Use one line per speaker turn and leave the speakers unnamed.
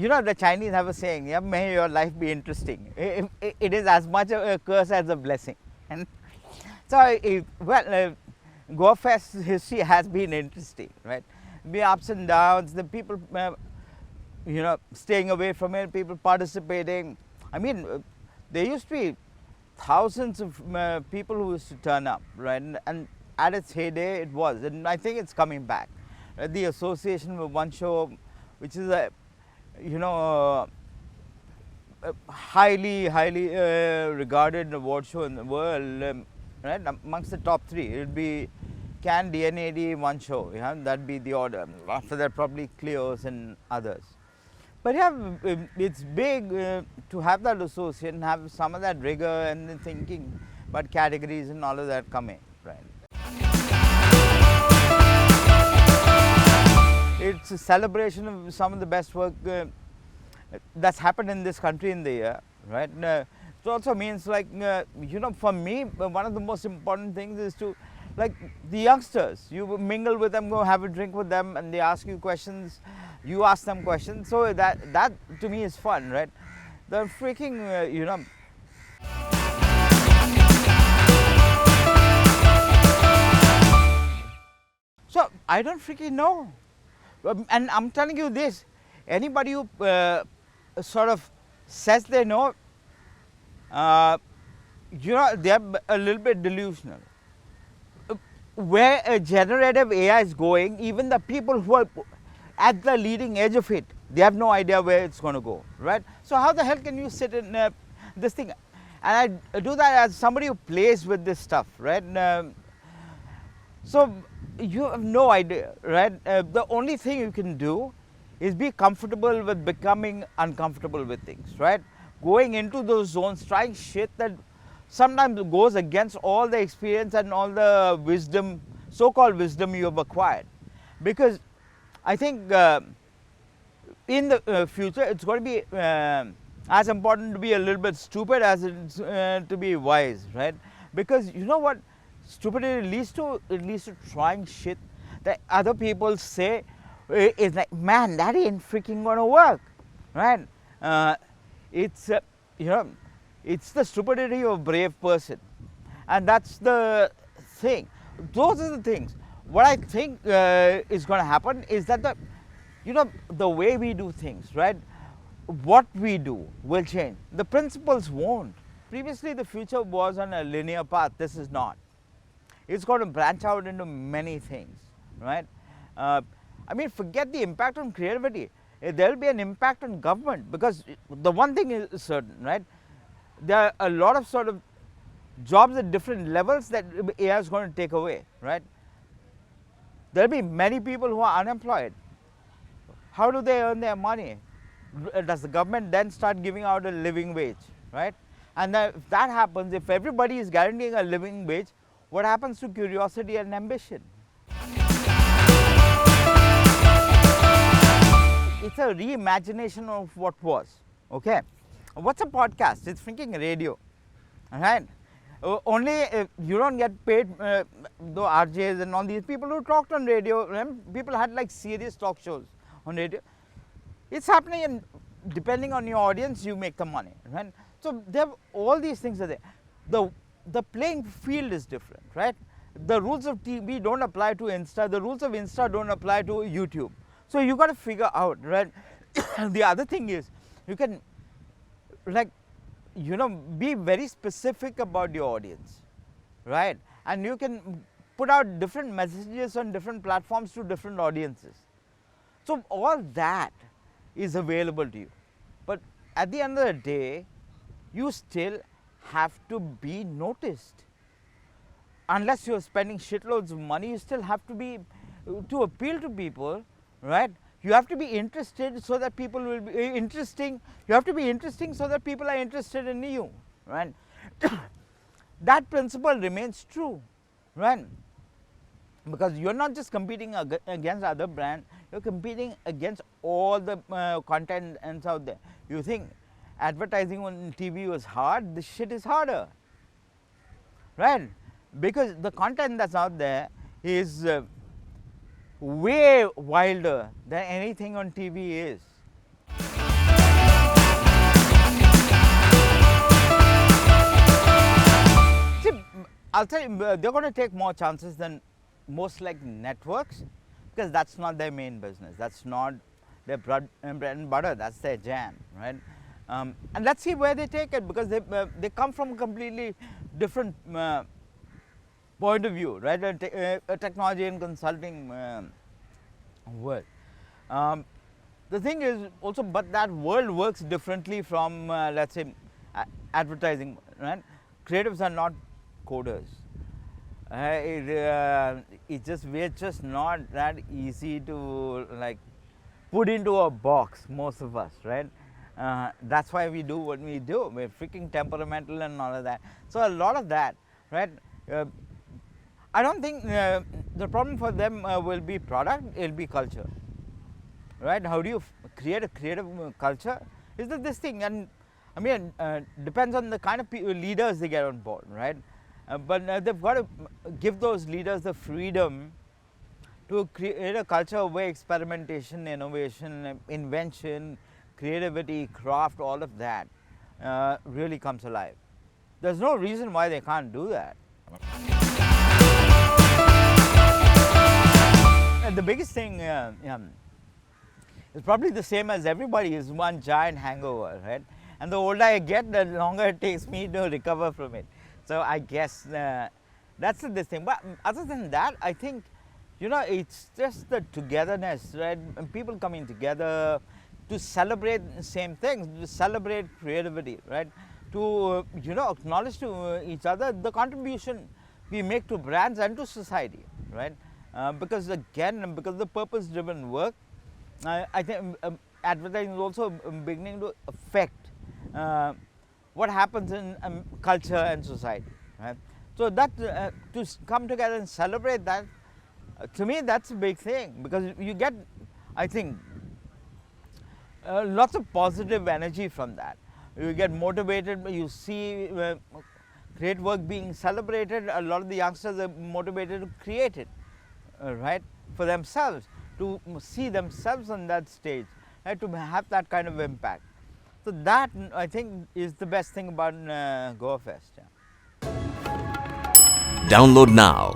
you know, the Chinese have a saying, yeah, may your life be interesting. It is as much a curse as a blessing. And so, Goafest history has been interesting, right? Be ups and downs, the people, you know, staying away from it, people participating. I mean, there used to be thousands of people who used to turn up, right? And at its heyday, it was, and I think it's coming back. The association with one show, which is a, you know, highly regarded award show in the world, right? Amongst the top three, it would be Can, DNAD, one show. Yeah, that'd be the order. After that, probably Clio's and others. But yeah, it's big to have that association, have some of that rigor and the thinking about categories and all of that coming, right? It's a celebration of some of the best work that's happened in this country in the year, right? It also means, like, you know, for me, one of the most important things is to, like, the youngsters, you mingle with them, go have a drink with them, and they ask you questions, you ask them questions. So that to me is fun, right? The freaking, you know. So I don't freaking know. And I'm telling you this, anybody who sort of says they know, you know, they're a little bit delusional. Where a generative AI is going, even the people who are at the leading edge of it, they have no idea where it's going to go, right? So how the hell can you sit in this thing? And I do that as somebody who plays with this stuff, right? So you have no idea, right? The only thing you can do is be comfortable with becoming uncomfortable with things, right? Going into those zones, trying shit that sometimes goes against all the experience and all the wisdom, so-called wisdom you have acquired. Because I think in the future, it's going to be as important to be a little bit stupid as it's to be wise, right? Because you know what stupidity leads to? It leads to trying shit that other people say is like, man, that ain't freaking going to work, right? It's, you know, it's the stupidity of a brave person. And that's the thing. Those are the things. What I think is going to happen is that the, you know, the way we do things, right? What we do will change. The principles won't. Previously, the future was on a linear path. This is not. It's going to branch out into many things, right? I mean, forget the impact on creativity. There will be an impact on government, because the one thing is certain, right? There are a lot of sort of jobs at different levels that AI is going to take away, right? There will be many people who are unemployed. How do they earn their money? Does the government then start giving out a living wage, right? And then if that happens, if everybody is guaranteeing a living wage, what happens to curiosity and ambition? It's a reimagination of what was, okay? What's a podcast? It's freaking radio, right? Only you don't get paid, the RJs and all these people who talked on radio, people had like serious talk shows on radio. It's happening, and depending on your audience, you make the money, right? So there, all these things are there. The playing field is different, right? The rules of TV don't apply to Insta. The rules of Insta don't apply to YouTube. So you got to figure out, right? The other thing is, you can, like, you know, be very specific about your audience, right? And you can put out different messages on different platforms to different audiences. So all that is available to you. But at the end of the day, you still have to be noticed. Unless you're spending shitloads of money, you still have to be, to appeal to people, right? You have to be interested so that people will be interesting. You have to be interesting so that people are interested in you, right? That principle remains true, right? Because you're not just competing against other brands, you're competing against all the content that's out there. You think advertising on TV was hard? This shit is harder, right? Because the content that's out there is way wilder than anything on TV is. I'll tell you, they're going to take more chances than most like networks, because that's not their main business. That's not their bread and butter. That's their jam, right? And let's see where they take it, because they come from a completely different point of view, right? A technology and consulting world. The thing is also, but that world works differently from, let's say, advertising, right? Creatives are not coders. We're just not that easy to like put into a box, most of us, right? That's why we do what we do. We're freaking temperamental and all of that. So a lot of that, right? I don't think the problem for them will be product, it'll be culture, right? How do you create a creative culture? Is that this thing? And I mean, depends on the kind of leaders they get on board, right? But they've got to give those leaders the freedom to create a culture where experimentation, innovation, invention, creativity, craft, all of that really comes alive. There's no reason why they can't do that. And the biggest thing is probably the same as everybody, is one giant hangover, right? And the older I get, the longer it takes me to recover from it. So I guess that's this thing. But other than that, I think, you know, it's just the togetherness, right? And people coming together to celebrate the same things, to celebrate creativity, right? To, you know, acknowledge to each other the contribution we make to brands and to society, right? Because again, because the purpose-driven work, I think advertising is also beginning to affect what happens in culture and society, right? So that to come together and celebrate that, to me, that's a big thing, because you get, I think, lots of positive energy from that. You get motivated, you see great work being celebrated. A lot of the youngsters are motivated to create it, right, for themselves, to see themselves on that stage, right, to have that kind of impact. So that, I think, is the best thing about Goafest. Yeah.
Download now